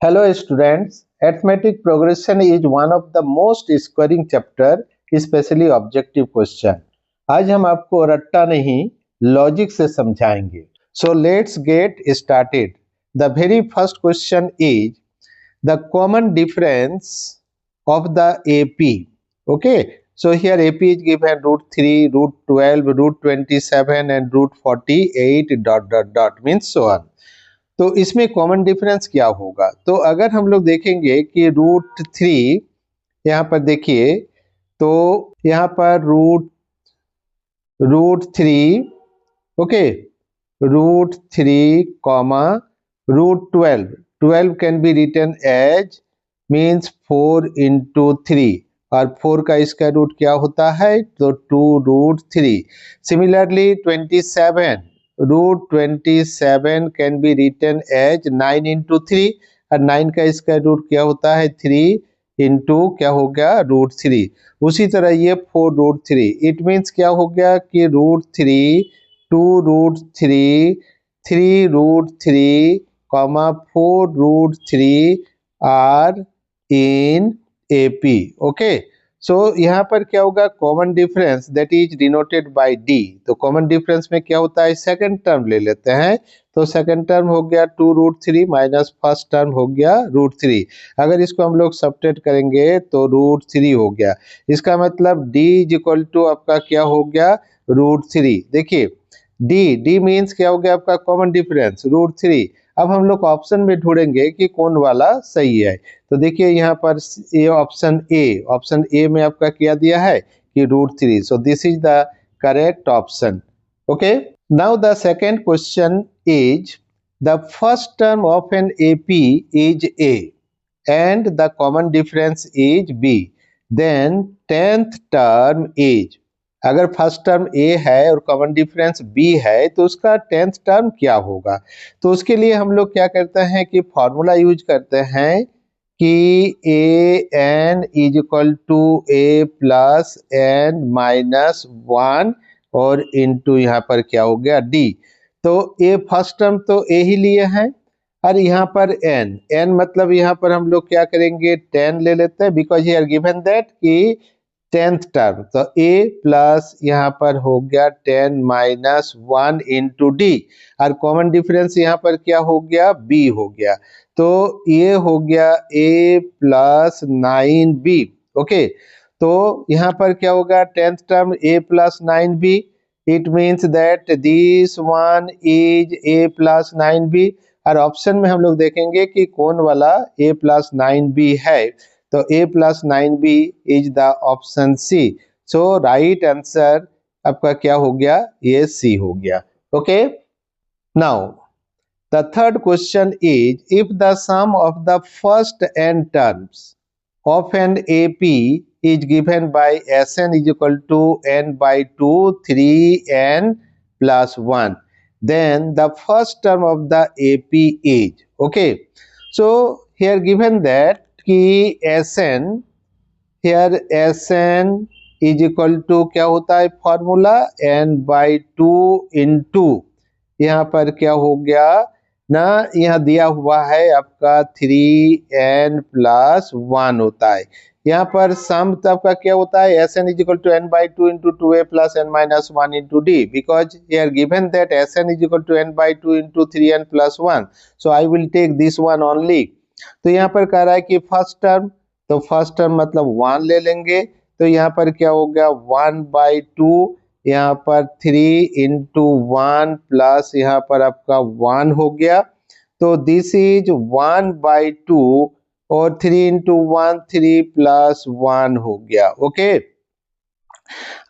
Hello students, arithmetic progression is one of the most scoring chapter, especially objective question. आज हम आपको रट्टा नहीं लॉजिक से समझाएंगे. So let's get started. The very first question is the common difference of the AP. Okay, so here AP is given root 3, root 12, root 27 and root 48 dot means so on. तो इसमें common difference क्या होगा? तो अगर हम लोग देखेंगे कि रूट 3 यहाँ पर देखिए, तो यहाँ पर root 3 okay, root 3 comma root 12 can be written as means 4 into 3 और 4 का स्क्वायर रूट क्या होता है? तो 2 root 3. Similarly 27 root 27 can be written as 9 into 3 और 9 का स्क्वायर रूट क्या होता है? 3 इंटू क्या हो गया? रूट 3. उसी तरह ये 4 रूट 3. इट मीन्स क्या हो गया कि रूट 3, 2 रूट 3, 3 रूट 3 कॉमा 4 रूट 3 आर इन AP. ओके, सो यहाँ पर क्या होगा? Common difference that is denoted by d. तो कॉमन डिफरेंस में क्या होता है? सेकंड टर्म ले लेते हैं. तो सेकंड टर्म हो गया 2 रूट 3 माइनस फर्स्ट टर्म हो गया रूट 3. अगर इसको हम लोग सब्ट्रैक्ट करेंगे तो रूट 3 हो गया. इसका मतलब d इज इक्वल टू आपका क्या हो गया? रूट 3. देखिए d मीन्स क्या हो गया? आपका कॉमन डिफरेंस रूट 3. अब हम लोग ऑप्शन में ढूंढेंगे कि कौन वाला सही है. तो देखिए यहाँ पर ये ऑप्शन ए में आपका क्या दिया है कि root 3. So this is the correct option. Okay, now the second question is the first term of an AP is A and the common difference is B, then 10th term is. अगर first term A है और common difference B है तो उसका 10th term क्या होगा? तो उसके लिए हम लोग क्या करते हैं कि फॉर्मूला यूज करते हैं कि AN is equal to A plus N minus 1 और इनटू यहाँ पर क्या हो गया? D. तो A फर्स्ट टर्म तो A ही लिए हैं और यहाँ पर n मतलब यहाँ पर हम लोग क्या करेंगे? 10 ले लेते हैं बिकॉज हियर गिवन दैट कि 10th टर्म. तो a प्लस यहाँ पर हो गया 10 माइनस 1 इंटू डी और कॉमन डिफरेंस यहाँ पर क्या हो गया? b हो गया. तो ये हो गया a प्लस 9b. ओके, तो यहाँ पर क्या होगा? 10th term a plus 9b. It means that this one is a plus 9b. और ऑप्शन में हम लोग देखेंगे कि कौन वाला a प्लस 9b है. तो a plus 9b is the option C. So right answer आपका क्या हो गया? ये सी हो गया. Okay, now the third question is if the sum of the first n terms of an AP is given by Sn is equal to n by 2 3n plus 1, then the first term of the AP is. Okay, so here given that कि Sn, here Sn is equal to क्या होता है formula? n by 2 into यहाँ पर क्या हो गया ना, यहाँ दिया हुआ है आपका 3n प्लस 1 होता है. यहाँ पर सम आपका क्या होता है? Sn is equal to n by 2 into 2a plus n minus 1 into D because here given that Sn is equal to n by 2 into 3n plus 1. So I will take this one only. तो यहाँ पर कह रहा है कि first term, तो first term मतलब 1 ले लेंगे. तो यहाँ पर क्या हो गया? 1 बाई 2, यहाँ पर 3 इंटू 1 प्लस यहाँ पर आपका 1 हो गया. तो दिस इज 1 बाई 2 और 3 इंटू 1 3 प्लस 1 हो गया. ओके,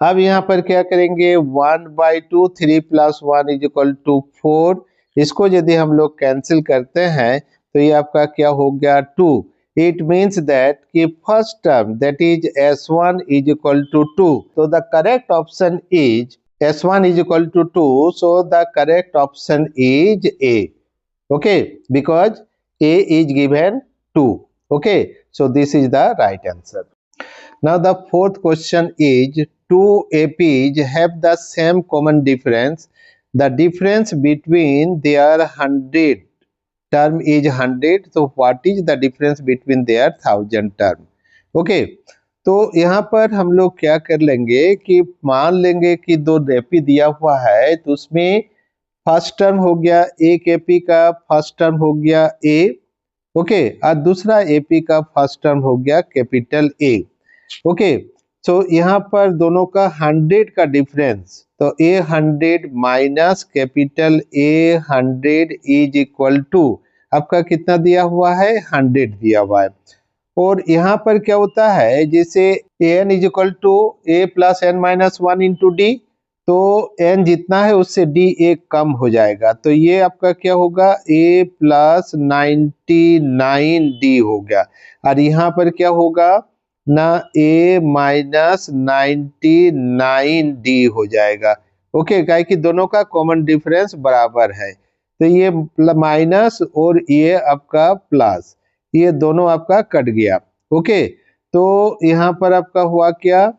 अब यहाँ पर क्या करेंगे? 1 by 2 3 plus 1 is equal to 4. इसको यदि हम लोग कैंसिल करते हैं तो ये आपका क्या हो गया? 2. It means that कि first term that is S1 is equal to 2. So the correct option is S1 is equal to 2. So the correct option is A. Okay, because A is given 2. Okay, so this is the right answer. Now the fourth question is two APs have the same common difference. The difference between their 100 term is 100, so what is the difference between their 1000 term? Okay तो यहाँ पर हम लोग क्या कर लेंगे कि मान लेंगे कि दो एपी दिया हुआ है, तो उसमें फर्स्ट टर्म हो गया एक एपी का फर्स्ट टर्म हो गया ए, ओके, और दूसरा एपी का फर्स्ट टर्म हो गया कैपिटल ए, ओके। सो यहाँ पर दोनों का 100 का डिफरेंस, तो A 100 minus capital A 100 is equal to आपका कितना दिया हुआ है, 100 दिया हुआ है। और यहाँ पर क्या होता है, जैसे N is equal to A plus N minus 1 into D, तो एन जितना है उससे डी एक कम हो जाएगा, तो ये आपका क्या होगा, ए प्लस 99 डी हो गया। और यहाँ पर क्या होगा ना, ए माइनस 99 डी हो जाएगा, ओके, क्या कि दोनों का कॉमन डिफरेंस बराबर है, तो ये माइनस और ये आपका प्लस, ये दोनों आपका कट गया, ओके। तो यहाँ पर आपका हुआ क्या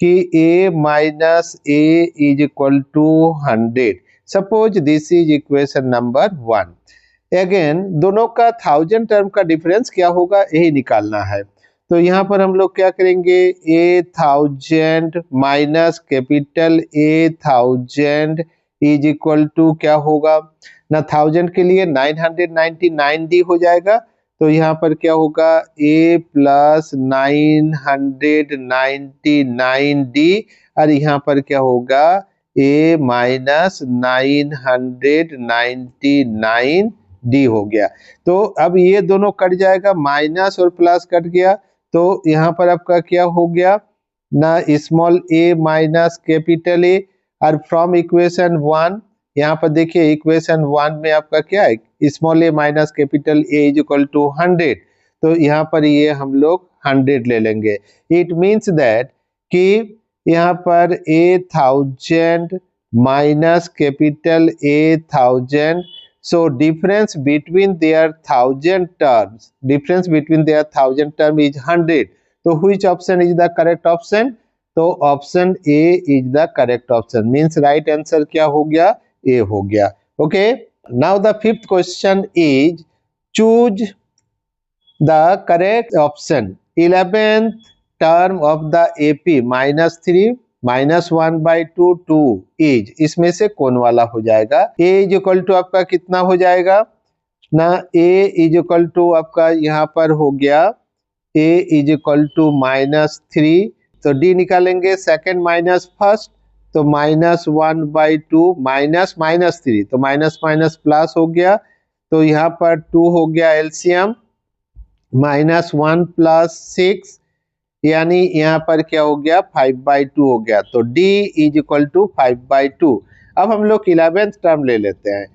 कि a minus a is equal to 100, suppose this is equation number 1। Again दोनों का 1000 टर्म का डिफरेंस क्या होगा, यही निकालना है। तो यहाँ पर हम लोग क्या करेंगे, a 1000 minus capital A 1000 is equal to क्या होगा ना, 1000 के लिए 999 डी हो जाएगा, तो यहाँ पर क्या होगा, a प्लस 999 डी, और यहाँ पर क्या होगा, a माइनस 999 डी हो गया। तो अब ये दोनों कट जाएगा, माइनस और प्लस कट गया, तो यहाँ पर आपका क्या हो गया ना, small a minus capital A, और फ्रॉम इक्वेशन 1, यहाँ पर देखिए इक्वेशन 1 में आपका क्या है, small a minus capital A is equal to 100, तो यहाँ पर ये हम लोग 100 ले लेंगे। इट मीन्स दैट कि यहाँ पर a 1000 minus capital A 1000, so difference between their 1000 terms, difference between their 1000 term is 100, so which option is the correct option, तो option A is the correct option, means right answer क्या हो गया, ए हो गया, okay. Now the fifth question is choose the correct option, 11th term of the AP minus 3 minus 1/2 2 is, इसमें से कौन वाला हो जाएगा, a इज इक्वल टू आपका कितना हो जाएगा ना, a इज इक्वल टू आपका यहाँ पर हो गया a इज इक्वल टू -3, तो d निकालेंगे सेकंड माइनस फर्स्ट, तो -1/2 माइनस -3, तो माइनस माइनस प्लस हो गया, तो यहाँ पर 2 हो गया एलसीएम, -1 प्लस 6, यानी यहाँ पर क्या हो गया 5/2 हो गया, तो d इज इक्वल टू 5/2। अब हम लोग 11th टर्म ले लेते हैं,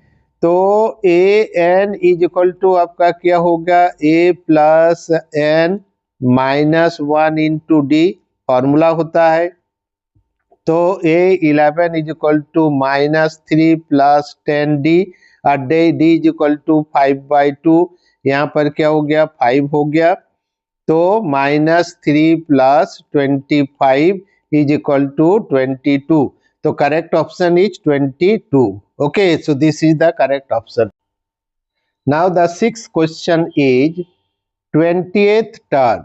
तो a n is equal to आपका क्या होगा, a plus n minus 1 into D, formula होता है, तो a11 is equal to -3 plus 10d, और d इज इक्वल टू 5/2, यहाँ पर क्या हो गया 5 हो गया, तो -3 प्लस 25 इज इक्वल टू 22, तो correct option is 22, okay, so this is the correct option. Now the sixth question is 20th term,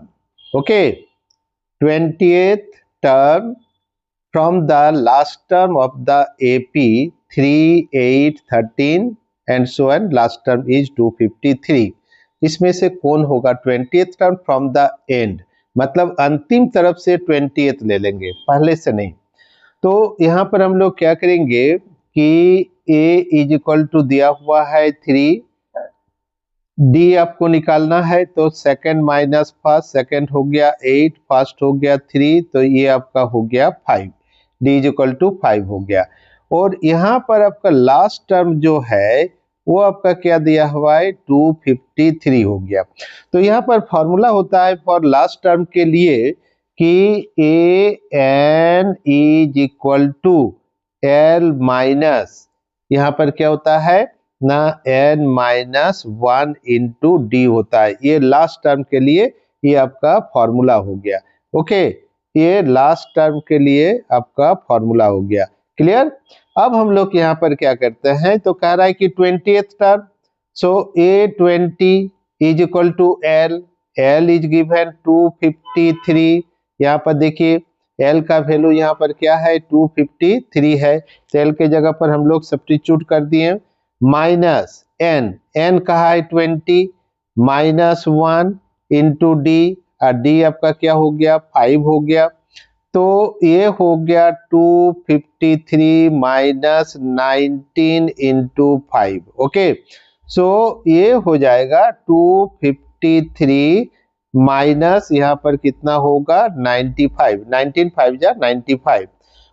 okay, 20th term from the last term of the AP 3, 8, 13 and so on, last term is 253, इसमें से कौन होगा 20th term from the end, मतलब अंतिम तरफ से 20th ले लेंगे, पहले से नहीं। तो यहाँ पर हम लोग क्या करेंगे कि a इज इक्वल टू दिया हुआ है 3, d आपको निकालना है, तो सेकंड माइनस फर्स्ट, सेकंड हो गया 8, फर्स्ट हो गया 3, तो ये आपका हो गया 5, d इज इक्वल टू 5 हो गया। और यहाँ पर आपका लास्ट टर्म जो है वो आपका क्या दिया हुआ है 253 हो गया। तो यहाँ पर फॉर्मूला होता है फॉर लास्ट टर्म के लिए कि an is equal to l minus, यहाँ पर क्या होता है ना n-1 इंटू डी होता है, ये लास्ट टर्म के लिए ये आपका फॉर्मूला हो गया, ओके, ये लास्ट टर्म के लिए आपका फॉर्मूला हो गया, क्लियर। अब हम लोग यहाँ पर क्या करते हैं, तो कह रहा है कि 20th term, So A20 is equal to L. L is given 253. यहाँ पर देखिए L का वैल्यू यहाँ पर क्या है 253 है, तो L के जगह पर हम लोग सब्स्टिट्यूट कर दिए। माइनस N, N कहा है 20, -1 इंटू डी, और डी आपका क्या हो गया 5 हो गया, तो ये हो गया 253 माइनस 19 इंटू 5। ओके, सो ये हो जाएगा 253 माइनस यहाँ पर कितना होगा 95, 19 5 जा 95,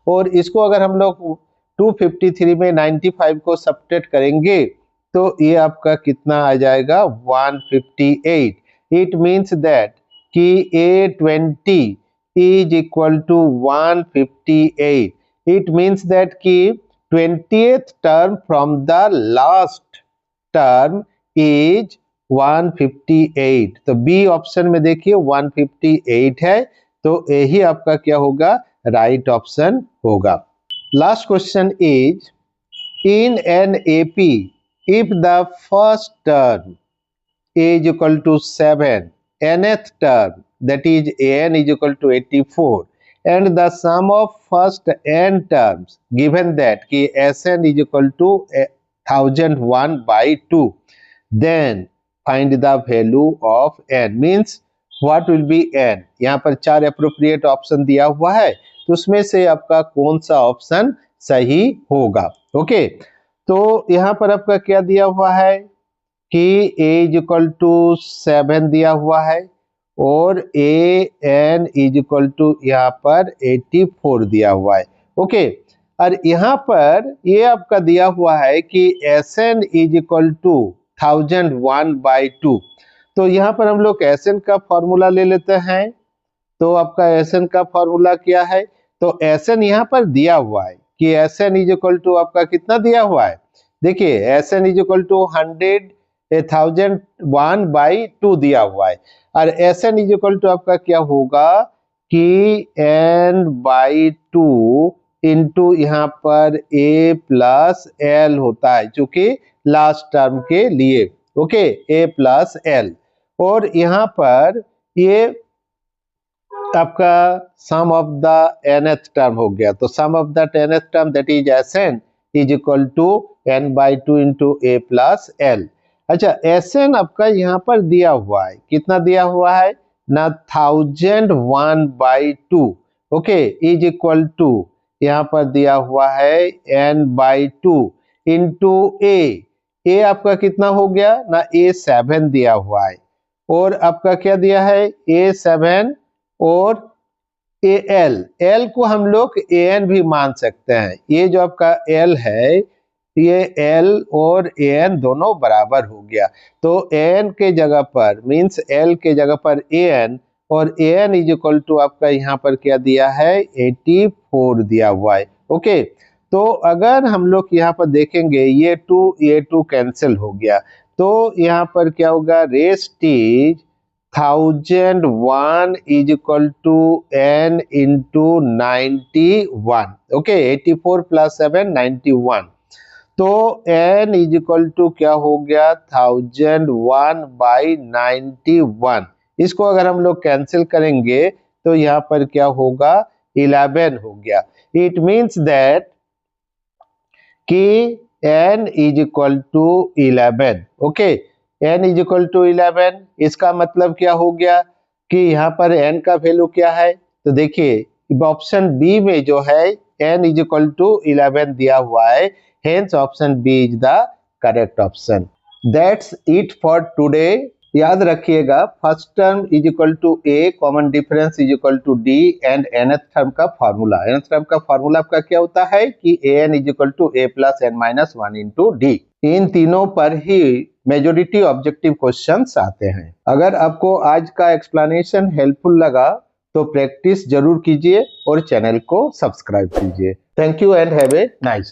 और इसको अगर हम लोग 253 में 95 को सब्ट्रैक्ट करेंगे तो ये आपका कितना आ जाएगा 158। इट मीन्स दैट कि A20 is equal to 158. It means that कि 20th term from the last term is 158। तो बी ऑप्शन में देखिए 158 है, तो यही आपका क्या होगा राइट ऑप्शन होगा। Last question is in an AP if the first term is equal to 7, nth term that is an is equal to 84, and the sum of first n terms given that ki Sn is equal to 1001 by 2, then find the value of n, means what will be n। यहाँ पर 4 appropriate option दिया हुआ है, तो उसमें से आपका कौन सा ऑप्शन सही होगा। ओके, तो यहाँ पर आपका क्या दिया हुआ है कि a इज इक्वल टू 7 दिया हुआ है और an इज इक्वल टू यहाँ पर 84 दिया हुआ है। ओके, और यहाँ पर ये आपका दिया हुआ है कि Sn is equal to 1001 by 2, तो यहाँ पर हम लोग Sn का फॉर्मूला ले लेते हैं। तो आपका Sn का फॉर्मूला क्या है, तो Sn यहाँ पर दिया हुआ है कि Sn इज इक्वल टू आपका कितना दिया हुआ है, देखिए Sn is equal to 1001 by 2 दिया हुआ है, और Sn इज इक्वल टू आपका क्या होगा कि n बाई 2 इंटू यहाँ पर a प्लस l होता है, चूंकि लास्ट टर्म के लिए। ओके, a प्लस l, और यहाँ पर ये आपका sum of the nth term हो गया, तो sum of the nth term that is Sn is equal to n by 2 into a plus l। अच्छा, Sn आपका यहाँ पर दिया हुआ है, कितना दिया हुआ है ना 1001 by 2। Okay, is equal to यहाँ पर दिया हुआ है n बाई 2 इंटू a आपका कितना हो गया ना a7 दिया हुआ है, और आपका क्या दिया है a7 और l को हम लोग an भी मान सकते हैं। ये जो आपका l है ये l और an दोनों बराबर हो गया, तो an के जगह पर मींस l के जगह पर an, और an इज इक्वल टू आपका यहाँ पर क्या दिया है 84 दिया हुआ है। ओके, तो अगर हम लोग यहाँ पर देखेंगे ये 2 कैंसिल हो गया, तो यहाँ पर क्या होगा rest is 1001 is equal to n into 91। Okay, 84 plus 7 91, तो n इज इक्वल टू क्या हो गया 1001 बाई 91। इसको अगर हम लोग कैंसिल करेंगे तो यहाँ पर क्या होगा 11 हो गया। इट मीन्स दैट कि n is equal to 11। Okay, n is equal to 11, इसका मतलब क्या हो गया कि यहाँ पर n का वैल्यू क्या है, तो देखिए ऑप्शन बी में जो है n इज इक्वल टू 11 दिया हुआ है, hence option B is the correct option। That's it for today। याद रखिएगा first term is equal to a, common difference is equal to d, and nth term का formula. nth term का formula आपका क्या होता है कि an is equal to a plus n minus 1 into d. इन तीनों पर ही मेजोरिटी ऑब्जेक्टिव क्वेश्चंस आते हैं। अगर आपको आज का एक्सप्लेनेशन हेल्पफुल लगा तो प्रैक्टिस जरूर कीजिए और चैनल को सब्सक्राइब कीजिए। Thank you and have a nice day.